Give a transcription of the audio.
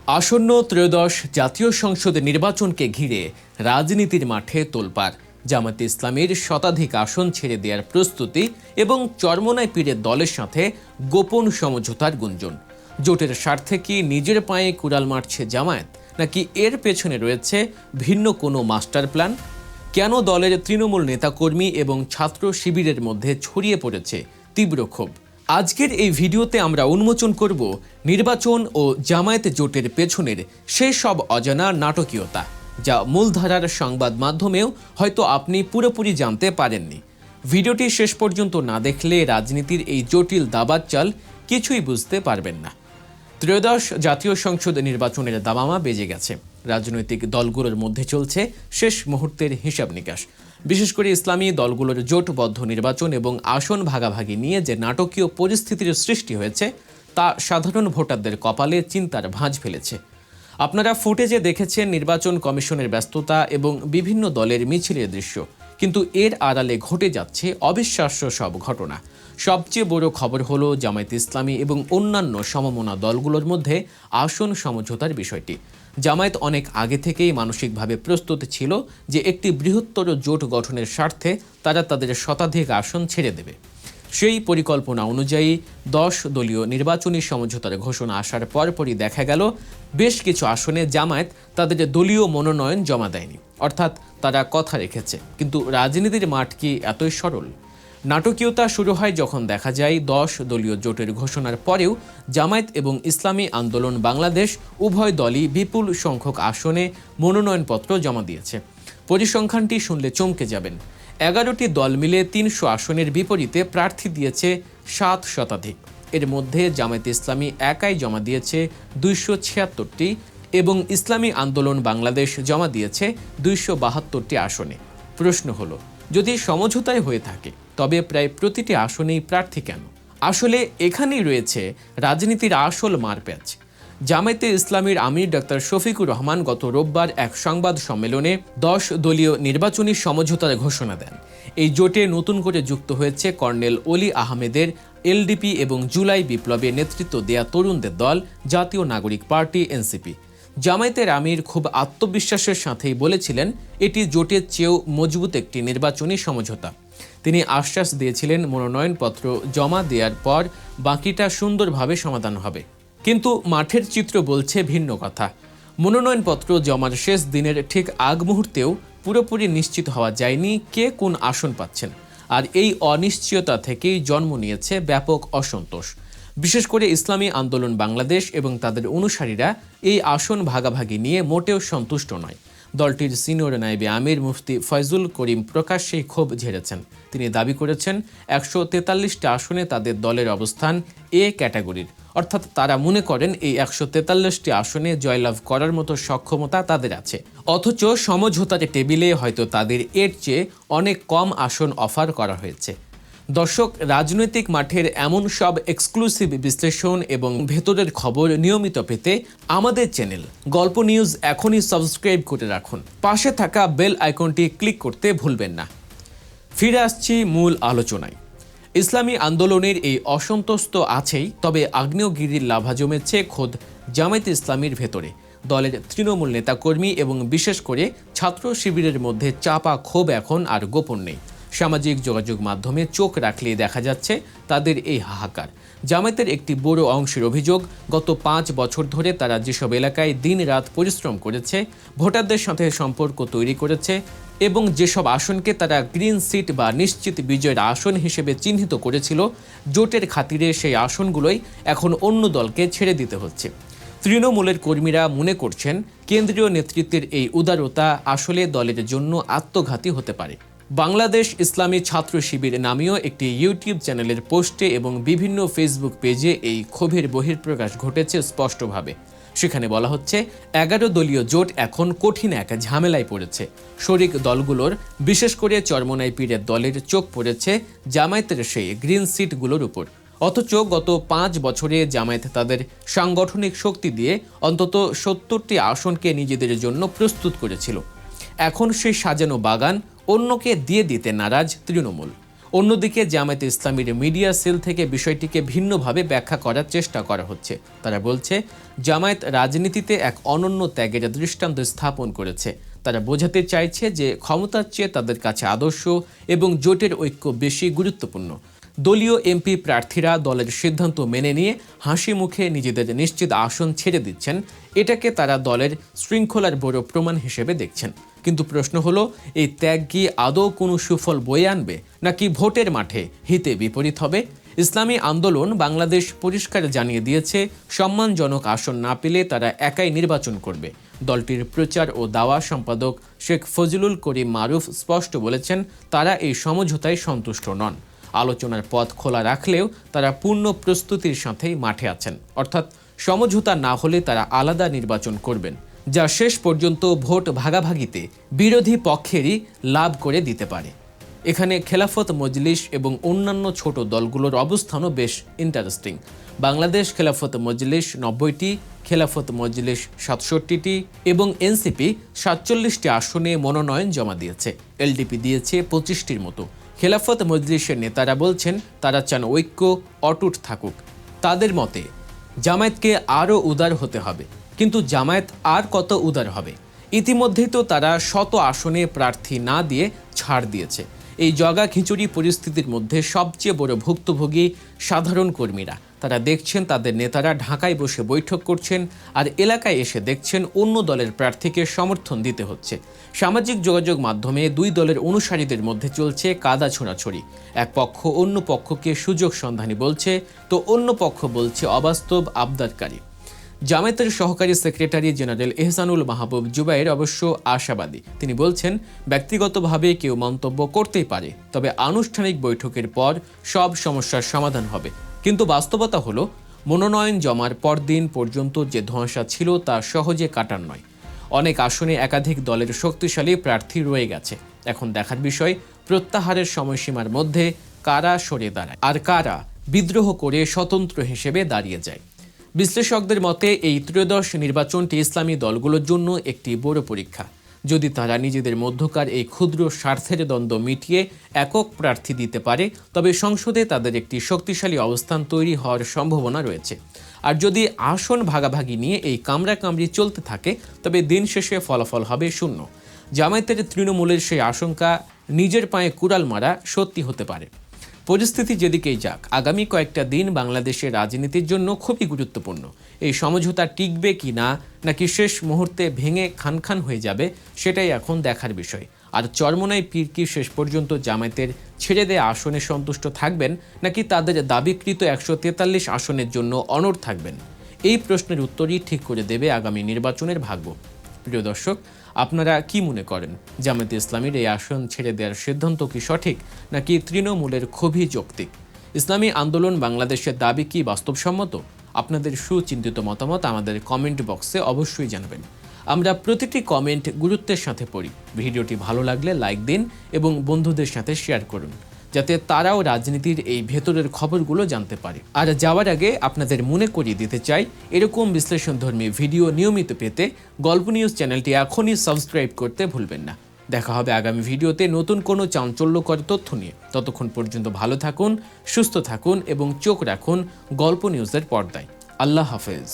আসন্ন ত্রয়োদশ জাতীয় সংসদ নির্বাচনকে ঘিরে রাজনীতির মাঠে তোলপাড়। জামায়াতে ইসলামীর শতাধিক আসন ছেড়ে দেওয়ার প্রস্তুতি এবং চরমোনাই পীরের দলের সাথে গোপন সমঝোতার গুঞ্জন। জোটের স্বার্থে কি নিজের পায়ে কুড়াল মারছে জামায়াত, নাকি এর পেছনে রয়েছে ভিন্ন কোনো মাস্টার প্ল্যান? কেন দলের তৃণমূল নেতাকর্মী এবং ছাত্র শিবিরের মধ্যে ছড়িয়ে পড়েছে তীব্র ক্ষোভ? আজকের এই ভিডিওতে আমরা উন্মোচন করব নির্বাচন ও জামায়াত জোটের পেছনের সেই সব অজানা নাটকীয়তা, যা মূলধারার সংবাদ মাধ্যমেও হয়তো আপনি পুরোপুরি জানতে পারেননি। ভিডিওটি শেষ পর্যন্ত না দেখলে রাজনীতির এই জটিল দাবাত চাল কিছুই বুঝতে পারবেন না। ত্রয়োদশ জাতীয় সংসদ নির্বাচনের দামামা বেজে গেছে। রাজনৈতিক দলগুলোর মধ্যে চলছে শেষ মুহূর্তের হিসাব নিকাশ। বিশেষ করে ইসলামী দলগুলোর জোটবদ্ধ নির্বাচন এবং আসন ভাগাভাগি নিয়ে যে নাটকীয় পরিস্থিতির সৃষ্টি হয়েছে, তা সাধারণ ভোটারদের কপালে চিন্তার ভাঁজ ফেলেছে। আপনারা ফুটেজে দেখেছেন নির্বাচন কমিশনের ব্যস্ততা এবং বিভিন্ন দলের মিছিলের দৃশ্য, কিন্তু এর আড়ালে ঘটে যাচ্ছে অবিশ্বাস্য সব ঘটনা। সবচেয়ে বড় খবর হলো জামায়াত ইসলামী এবং অন্যান্য সমমনা দলগুলোর মধ্যে আসন সমঝোতার বিষয়টি। জামায়াত অনেক আগে থেকেই মানসিকভাবে প্রস্তুত ছিল যে একটি বৃহত্তর জোট গঠনের স্বার্থে তারা তাদের শতাধিক আসন ছেড়ে দেবে। সেই পরিকল্পনা অনুযায়ী 10 দলীয় নির্বাচনী সমঝোতার ঘোষণা আসার পরপরই দেখা গেল বেশ কিছু আসনে জামায়াত তাদের দলীয় মনোনয়ন জমা দেয়নি, অর্থাৎ তারা কথা রেখেছে। কিন্তু রাজনীতির মাঠ কি এতই সরল? নাটকীয়তা শুরু হয় যখন দেখা যায় 10 দলীয় জোটের ঘোষণার পরেও জামায়াত এবং ইসলামী আন্দোলন বাংলাদেশ উভয় দলই বিপুল সংখ্যক আসনে মনোনয়নপত্র জমা দিয়েছে। পরিসংখ্যানটি শুনলে চমকে যাবেন। 11টি দল মিলে 300 আসনের বিপরীতে প্রার্থী দিয়েছে 7 শতাধিক। এর মধ্যে জামায়াতে ইসলামী একাই জমা দিয়েছে 276টি এবং ইসলামী আন্দোলন বাংলাদেশ জমা দিয়েছে 272টি আসনে। প্রশ্ন হলো, যদি সমঝোতায় হয়ে থাকে তবে প্রায় প্রতিটি আসনেই প্রার্থী কেন? আসলে এখানেই রয়েছে রাজনীতির আসল মারপ্যাঁচ। জামায়াতে ইসলামীর আমির ডক্টর শফিকুর রহমান গত রোববার এক সংবাদ সম্মেলনে 10 দলীয় নির্বাচনী সমঝোতার ঘোষণা দেন। এই জোটে নতুন করে যুক্ত হয়েছে কর্নেল অলি আহমেদের এলডিপি এবং জুলাই বিপ্লবে নেতৃত্ব দেয়া তরুণদের দল জাতীয় নাগরিক পার্টি এনসিপি। জামায়াতের আমির খুব আত্মবিশ্বাসের সাথেই বলেছিলেন এটি জোটের চেয়েও মজবুত একটি নির্বাচনী সমঝোতা। তিনি আশ্বাস দিয়েছিলেন মনোনয়নপত্র জমা দেওয়ার পর বাকিটা সুন্দরভাবে সমাধান হবে। কিন্তু মাঠের চিত্র বলছে ভিন্ন কথা। মনোনয়নপত্র জমার শেষ দিনের ঠিক আগ মুহূর্তেও পুরোপুরি নিশ্চিত হওয়া যায়নি কে কোন আসন পাচ্ছেন, আর এই অনিশ্চয়তা থেকেই জন্ম নিয়েছে ব্যাপক অসন্তোষ। বিশেষ করে ইসলামী আন্দোলন বাংলাদেশ এবং তাদের অনুসারীরা এই আসন ভাগাভাগি নিয়ে মোটেও সন্তুষ্ট নয়। দলটির সিনিয়র নায়েবে আমির মুফতি ফয়জুল করিম প্রকাশ্যেই ক্ষোভ ঝেড়েছেন। তিনি দাবি করেছেন 143টি আসনে তাদের দলের অবস্থান এ ক্যাটাগরির, অর্থাৎ তারা মনে করেন এই 143টি আসনে জয়লাভ করার মতো সক্ষমতা তাদের আছে। অথচ সমঝোতার টেবিলে হয়তো তাদের এর চেয়ে অনেক কম আসন অফার করা হয়েছে। দর্শক, রাজনৈতিক মাঠের এমন সব এক্সক্লুসিভ বিশ্লেষণ এবং ভেতরের খবর নিয়মিত পেতে আমাদের চ্যানেল গল্প নিউজ এখনই সাবস্ক্রাইব করে রাখুন। পাশে থাকা বেল আইকনটি ক্লিক করতে ভুলবেন না। ফিরে আসছি মূল আলোচনায়। ইসলামী আন্দোলনের এই অসন্তোষ তো আছেই, তবে আগ্নেয়গিরির লাভা জমেছে খোদ জামায়াতে ইসলামীর ভেতরে। দলের তৃণমূল নেতাকর্মী এবং বিশেষ করে ছাত্র শিবিরের মধ্যে চাপা ক্ষোভ এখন আর গোপন নেই। সামাজিক যোগাযোগ মাধ্যমে চোখ রাখলে দেখা যাচ্ছে তাদের এই হাহাকার। জামায়াতের একটি বড় অংশের অভিযোগ, গত 5 বছর ধরে তারা যেসব এলাকায় দিন রাত পরিশ্রম করেছে, ভোটারদের সাথে সম্পর্ক তৈরি করেছে এবং যেসব আসনকে তারা গ্রিন সিট বা নিশ্চিত বিজয়ের আসন হিসেবে চিহ্নিত করেছিল, জোটের খাতিরে সেই আসনগুলোই এখন অন্য দলকে ছেড়ে দিতে হচ্ছে। তৃণমূলের কর্মীরা মনে করছেন কেন্দ্রীয় নেতৃত্বের এই উদারতা আসলে দলের জন্য আত্মঘাতী হতে পারে। বাংলাদেশ ইসলামী ছাত্র শিবির নামীয় একটি ইউটিউব চ্যানেলের পোস্টে এবং বিভিন্ন ফেসবুক পেজে এই ক্ষোভের বহিঃপ্রকাশ ঘটেছে স্পষ্টভাবে। সেখানে বলা হচ্ছে 11 দলীয় জোট এখন কঠিন এক ঝামেলায় পড়েছে। শরিক দলগুলোর, বিশেষ করে চরমোনাই পীরের দলের চোখ পড়েছে জামায়াতের সেই গ্রিন সিটগুলোর উপর। অথচ গত 5 বছরে জামায়াত তাদের সাংগঠনিক শক্তি দিয়ে অন্তত 70টি আসনকে নিজেদের জন্য প্রস্তুত করেছিল। এখন সেই সাজানো বাগান অন্যকে দিয়ে দিতে নারাজ তৃণমূল। অন্যদিকে জামায়াতে ইসলামীর মিডিয়া সেল থেকে বিষয়টিকে ভিন্নভাবে ব্যাখ্যা করার চেষ্টা করা হচ্ছে। তারা বলছে, জামায়াত রাজনীতিতে এক অনন্য ত্যাগের দৃষ্টান্ত স্থাপন করেছে। তারা বোঝাতে চাইছে যে ক্ষমতার চেয়ে তাদের কাছে আদর্শ এবং জোটের ঐক্য বেশি গুরুত্বপূর্ণ। দলীয় এমপি প্রার্থীরা দলের সিদ্ধান্ত মেনে নিয়ে হাসি মুখে নিজেদের নিশ্চিত আসন ছেড়ে দিচ্ছেন, এটাকে তারা দলের শৃঙ্খলার বড় প্রমাণ হিসেবে দেখছেন। কিন্তু প্রশ্ন হলো, এই ত্যাগ কি আদৌ কোনো সুফল বয়ে আনবে, নাকি ভোটের মাঠে হিতে বিপরীত হবে? ইসলামী আন্দোলন বাংলাদেশ পরিষ্কার জানিয়ে দিয়েছে, সম্মানজনক আসন না পেলে তারা একাই নির্বাচন করবে। দলটির প্রচার ও দাওয়া সম্পাদক শেখ ফজলুল করিম মারুফ স্পষ্ট বলেছেন, তারা এই সমঝোতায় সন্তুষ্ট নন। আলোচনার পথ খোলা রাখলেও তারা পূর্ণ প্রস্তুতির সাথেই মাঠে আছেন, অর্থাৎ সমঝোতা না হলে তারা আলাদা নির্বাচন করবেন, যা শেষ পর্যন্ত ভোট ভাগাভাগিতে বিরোধী পক্ষেরই লাভ করে দিতে পারে। এখানে খেলাফত মজলিস এবং অন্যান্য ছোট দলগুলোর অবস্থানও বেশ ইন্টারেস্টিং। বাংলাদেশ খেলাফত মজলিস 90টি, খেলাফত মজলিস 67টি এবং এনসিপি 47টি আসনে মনোনয়ন জমা দিয়েছে। এলডিপি দিয়েছে 25টির মতো। খেলাফত মজলিসের নেতারা বলছেন, তারা চান ঐক্য অটুট থাকুক। তাদের মতে জামায়াতকে আরও উদার হতে হবে, কিন্তু জামায়াত আর কত উদার হবে? ইতিমধ্যেই তো তারা শত আসনে প্রার্থী না দিয়ে ছাড় দিয়েছে। এই জগা খিচুড়ি পরিস্থিতির মধ্যে সবচেয়ে বড় ভুক্তভোগী সাধারণ কর্মীরা। তারা দেখছেন তাদের নেতারা ঢাকায় বসে বৈঠক করছেন, আর এলাকায় এসে দেখছেন অন্য দলের প্রার্থীকে সমর্থন দিতে হচ্ছে। সামাজিক যোগাযোগ মাধ্যমে দুই দলের অনুসারীদের মধ্যে চলছে কাদা ছোড়াছড়ি। এক পক্ষ অন্য পক্ষকে সুযোগ সন্ধানী বলছে, তো অন্য পক্ষ বলছে অবাস্তব আবদারকারী। জামায়াতের সহকারী সেক্রেটারি জেনারেল এহসানুল মাহবুব জুবাইর অবশ্য আশাবাদী। তিনি বলছেন, ব্যক্তিগতভাবে কেউ মন্তব্য করতেই পারে, তবে আনুষ্ঠানিক বৈঠকের পর সব সমস্যার সমাধান হবে। কিন্তু বাস্তবতা হলো, মনোনয়ন জমার পরদিন পর্যন্ত যে ধোঁয়াশা ছিল তা সহজে কাটার নয়। অনেক আসনে একাধিক দলের শক্তিশালী প্রার্থী রয়ে গেছে। এখন দেখার বিষয়, প্রত্যাহারের সময়সীমার মধ্যে কারা সরে দাঁড়ায় আর কারা বিদ্রোহ করে স্বতন্ত্র হিসেবে দাঁড়িয়ে যায়। বিশ্লেষকদের মতে এই ত্রয়োদশ নির্বাচনটি ইসলামী দলগুলোর জন্য একটি বড় পরীক্ষা। যদি তারা নিজেদের মধ্যকার এই ক্ষুদ্র স্বার্থের দ্বন্দ্ব মিটিয়ে একক প্রার্থী দিতে পারে, তবে সংসদে তাদের একটি শক্তিশালী অবস্থান তৈরি হওয়ার সম্ভাবনা রয়েছে। আর যদি আসন ভাগাভাগি নিয়ে এই কামড়াকামড়ি চলতে থাকে, তবে দিন শেষে ফলাফল হবে শূন্য। জামায়াতের তৃণমূলের সেই আশঙ্কা নিজের পায়ে কুড়াল মারা সত্যি হতে পারে। পরিস্থিতি যেদিকেই যাক, আগামী কয়েকটা দিন বাংলাদেশের রাজনীতির জন্য খুবই গুরুত্বপূর্ণ। এই সমঝোতা টিকবে কি না, নাকি শেষ মুহূর্তে ভেঙে খান হয়ে যাবে, সেটাই এখন দেখার বিষয়। আর চরমোনাই পীর কি শেষ পর্যন্ত জামায়াতের ছেড়ে দেয়া আসনে সন্তুষ্ট থাকবেন, নাকি তাদের দাবিকৃত 143 আসনের জন্য অনড় থাকবেন? এই প্রশ্নের উত্তরই ঠিক করে দেবে আগামী নির্বাচনের ভাগ্য। প্রিয় দর্শক, আপনারা কি মনে করেন, জামায়াতে ইসলামীর এই আসন ছেড়ে দেওয়ার সিদ্ধান্ত কি সঠিক, নাকি তৃণমূলের ক্ষোভই যৌক্তিক? ইসলামী আন্দোলন বাংলাদেশের দাবি কি বাস্তবসম্মত? আপনাদের সুচিন্তিত মতামত আমাদের কমেন্ট বক্সে অবশ্যই জানাবেন। আমরা প্রতিটি কমেন্ট গুরুত্বের সাথে পড়ি। ভিডিওটি ভালো লাগলে লাইক দিন এবং বন্ধুদের সাথে শেয়ার করুন, যাতে তারাও রাজনীতির এই ভেতরের খবরগুলো জানতে পারে। আর যাওয়ার আগে আপনাদের মনে করিয়ে দিতে চাই, এরকম বিশ্লেষণধর্মী ভিডিও নিয়মিত পেতে গল্প নিউজ চ্যানেলটি এখনই সাবস্ক্রাইব করতে ভুলবেন না। দেখা হবে আগামী ভিডিওতে নতুন কোনো চাঞ্চল্যকর তথ্য নিয়ে। ততক্ষণ পর্যন্ত ভালো থাকুন, সুস্থ থাকুন এবং চোখ রাখুন গল্প নিউজের পর্দায়। আল্লাহ হাফেজ।